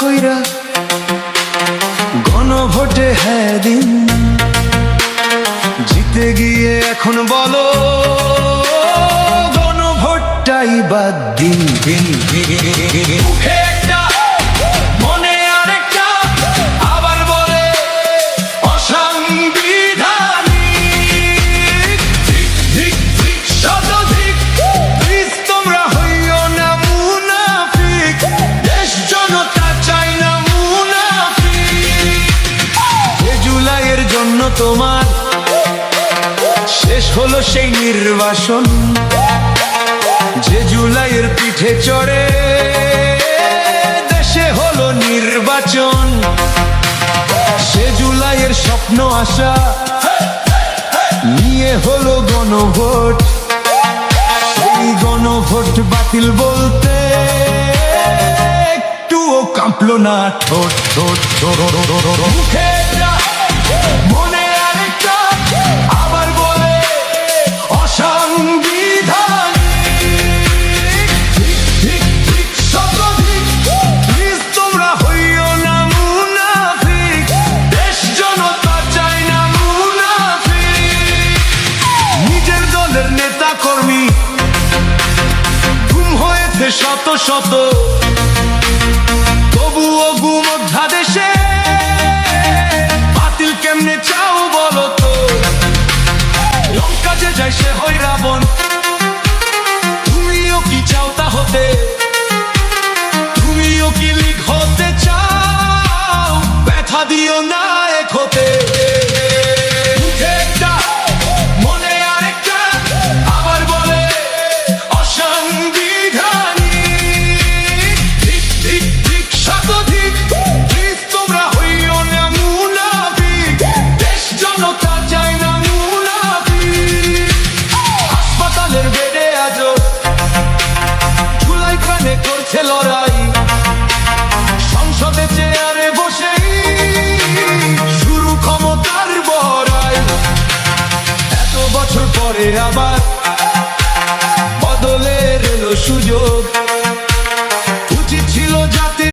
কইরা গণভোটে হ্যাঁ দিন, জিতে গিয়ে এখন বলো গণভোটটাই বাদ দিন। মুখে একটা, মনে আরেকটা, আবার বলে অসাংবিধানিক। শতাধিক প্লিজ তোমরা হইও না মুনাফিক, দেশ জনতা চাই না মুনাফিক। জুলাইয়ের জন্য তোমার শেষ হলো সেই নির্বাসন, যে জুলাইয়ের পিঠে চড়ে দেশে হলো নির্বাচন। সে জুলাইয়ের স্বপ্ন আশা নিয়ে হলো গণভোট, সেই গণভোট বাতিল বলতে একটুও কাঁপলো না ঠোঁট ঠোঁট ঠোঁট। মুখে একটা, মনে আরেকটা, আবার বলে অসাংবিধানিক। শতাধিক প্লিজ তোমরা হইও না মুনাফিক, দেশ জনতা চাই না মুনাফিক। নিজের দলের নেতা কর্মী গুম হয়েছে শত শত,